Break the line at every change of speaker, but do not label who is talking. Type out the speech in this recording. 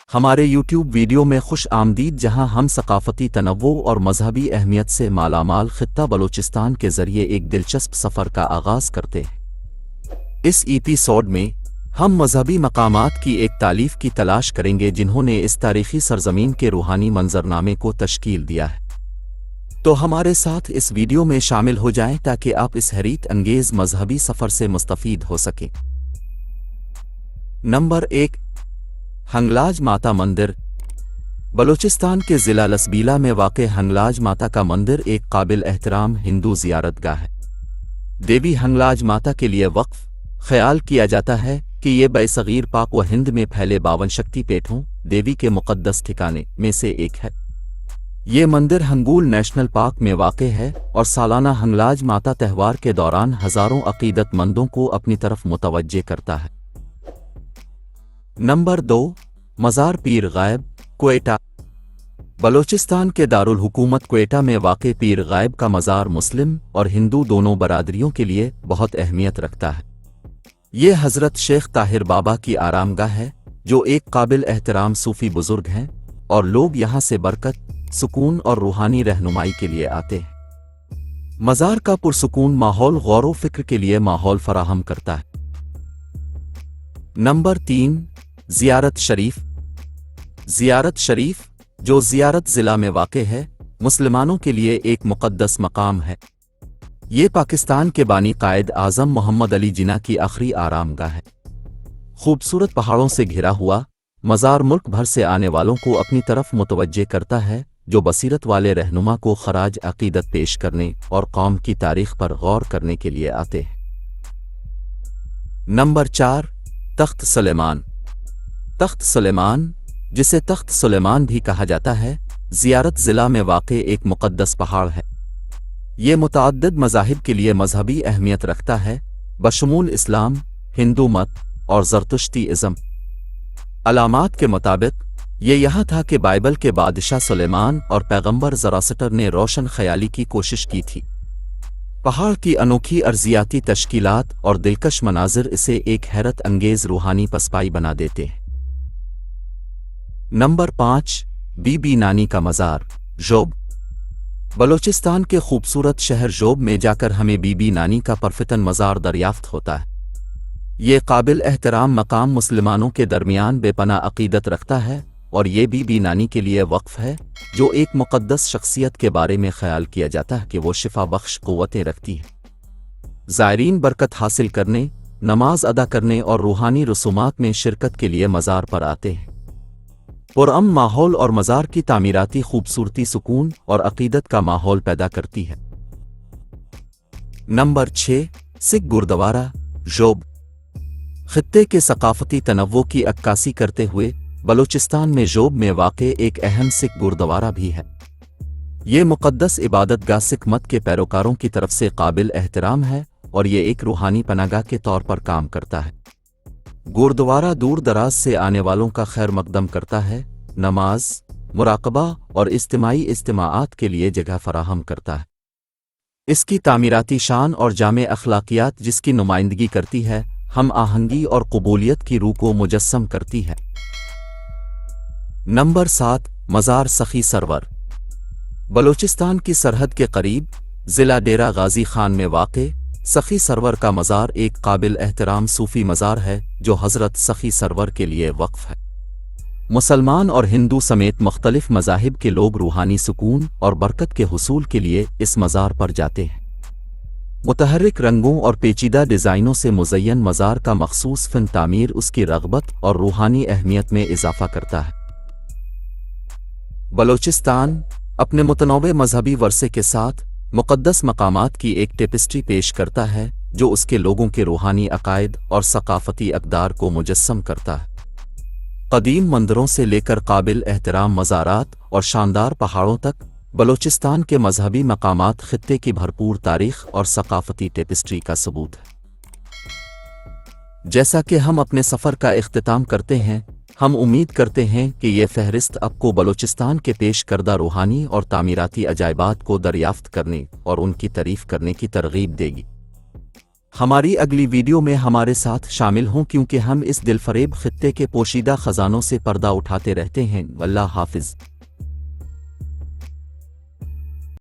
ہمارے YouTube video میں خوش آمدید، جہاں ہم ثقافتی تنوع اور مذہبی اہمیت سے مالا مال خطہ بلوچستان کے ذریعے ایک دلچسپ سفر کا آغاز کرتے ہیں۔ اس ایپیسوڈ میں ہم مذہبی مقامات کی ایک تالیف کی تلاش کریں گے جنہوں نے اس تاریخی سرزمین کے روحانی منظرنامے کو تشکیل دیا ہے۔ تو ہمارے ساتھ اس ویڈیو میں شامل ہو جائیں تاکہ آپ اس حیرت انگیز مذہبی سفر سے مستفید ہو سکیں۔ نمبر 1، ہنگلاج ماتا مندر۔ بلوچستان کے ضلع لسبیلا میں واقع ہنگلاج ماتا کا مندر ایک قابل احترام ہندو زیارت گاہ ہے۔ دیوی ہنگلاج ماتا کے لیے وقف خیال کیا جاتا ہے کہ یہ برصغیر پاک و ہند میں پھیلے 52 شکتی پیٹھوں دیوی کے مقدس ٹھکانے میں سے ایک ہے۔ یہ مندر ہنگول نیشنل پارک میں واقع ہے اور سالانہ ہنگلاج ماتا تہوار کے دوران ہزاروں عقیدت مندوں کو اپنی طرف متوجہ کرتا ہے۔ نمبر 2، مزار پیر غائب، کوئٹہ۔ بلوچستان کے دارالحکومت کوئٹہ میں واقع پیر غائب کا مزار مسلم اور ہندو دونوں برادریوں کے لیے بہت اہمیت رکھتا ہے۔ یہ حضرت شیخ طاہر بابا کی آرام گاہ ہے، جو ایک قابل احترام صوفی بزرگ ہیں، اور لوگ یہاں سے برکت، سکون اور روحانی رہنمائی کے لیے آتے ہیں۔ مزار کا پرسکون ماحول غور و فکر کے لیے ماحول فراہم کرتا ہے۔ نمبر 3، زیارت شریف۔ زیارت شریف، جو زیارت ضلع میں واقع ہے، مسلمانوں کے لیے ایک مقدس مقام ہے۔ یہ پاکستان کے بانی قائد اعظم محمد علی جناح کی آخری آرام گاہ ہے۔ خوبصورت پہاڑوں سے گھرا ہوا مزار ملک بھر سے آنے والوں کو اپنی طرف متوجہ کرتا ہے، جو بصیرت والے رہنما کو خراج عقیدت پیش کرنے اور قوم کی تاریخ پر غور کرنے کے لیے آتے ہیں۔ نمبر 4، تخت سلیمان۔ تخت سلیمان، جسے تخت سلیمان بھی کہا جاتا ہے، زیارت ضلع میں واقع ایک مقدس پہاڑ ہے۔ یہ متعدد مذاہب کے لیے مذہبی اہمیت رکھتا ہے، بشمول اسلام، ہندو مت اور زرتشتی ازم۔ علامات کے مطابق یہ یہاں تھا کہ بائبل کے بادشاہ سلیمان اور پیغمبر زراسٹر نے روشن خیالی کی کوشش کی تھی۔ پہاڑ کی انوکھی ارضیاتی تشکیلات اور دلکش مناظر اسے ایک حیرت انگیز روحانی پسپائی بنا دیتے ہیں۔ نمبر 5، بی بی نانی کا مزار، ژوب۔ بلوچستان کے خوبصورت شہر ژوب میں جا کر ہمیں بی بی نانی کا پرفتن مزار دریافت ہوتا ہے۔ یہ قابل احترام مقام مسلمانوں کے درمیان بے پناہ عقیدت رکھتا ہے، اور یہ بی بی نانی کے لیے وقف ہے، جو ایک مقدس شخصیت کے بارے میں خیال کیا جاتا ہے کہ وہ شفا بخش قوتیں رکھتی ہے۔ زائرین برکت حاصل کرنے، نماز ادا کرنے اور روحانی رسومات میں شرکت کے لیے مزار پر آتے ہیں۔ پرامن ماحول اور مزار کی تعمیراتی خوبصورتی سکون اور عقیدت کا ماحول پیدا کرتی ہے۔ نمبر 6، سکھ گردوارہ، ژوب۔ خطے کے ثقافتی تنوع کی عکاسی کرتے ہوئے بلوچستان میں ژوب میں واقع ایک اہم سکھ گردوارہ بھی ہے۔ یہ مقدس عبادت گاہ سکھ مت کے پیروکاروں کی طرف سے قابل احترام ہے، اور یہ ایک روحانی پناہگاہ کے طور پر کام کرتا ہے۔ گردوارہ دور دراز سے آنے والوں کا خیر مقدم کرتا ہے، نماز، مراقبہ اور اجتماعی اجتماعات کے لیے جگہ فراہم کرتا ہے۔ اس کی تعمیراتی شان اور جامع اخلاقیات جس کی نمائندگی کرتی ہے، ہم آہنگی اور قبولیت کی روح کو مجسم کرتی ہے۔ نمبر 7، مزار سخی سرور۔ بلوچستان کی سرحد کے قریب ضلع ڈیرہ غازی خان میں واقع سخی سرور کا مزار ایک قابل احترام صوفی مزار ہے، جو حضرت سخی سرور کے لیے وقف ہے۔ مسلمان اور ہندو سمیت مختلف مذاہب کے لوگ روحانی سکون اور برکت کے حصول کے لیے اس مزار پر جاتے ہیں۔ متحرک رنگوں اور پیچیدہ ڈیزائنوں سے مزین مزار کا مخصوص فن تعمیر اس کی رغبت اور روحانی اہمیت میں اضافہ کرتا ہے۔ بلوچستان اپنے متنوع مذہبی ورثے کے ساتھ مقدس مقامات کی ایک ٹیپسٹری پیش کرتا ہے، جو اس کے لوگوں کے روحانی عقائد اور ثقافتی اقدار کو مجسم کرتا ہے۔ قدیم مندروں سے لے کر قابل احترام مزارات اور شاندار پہاڑوں تک، بلوچستان کے مذہبی مقامات خطے کی بھرپور تاریخ اور ثقافتی ٹیپسٹری کا ثبوت ہے۔ جیسا کہ ہم اپنے سفر کا اختتام کرتے ہیں، ہم امید کرتے ہیں کہ یہ فہرست آپ کو بلوچستان کے پیش کردہ روحانی اور تعمیراتی عجائبات کو دریافت کرنے اور ان کی تعریف کرنے کی ترغیب دے گی۔ ہماری اگلی ویڈیو میں ہمارے ساتھ شامل ہوں کیونکہ ہم اس دل فریب خطے کے پوشیدہ خزانوں سے پردہ اٹھاتے رہتے ہیں۔ واللہ حافظ۔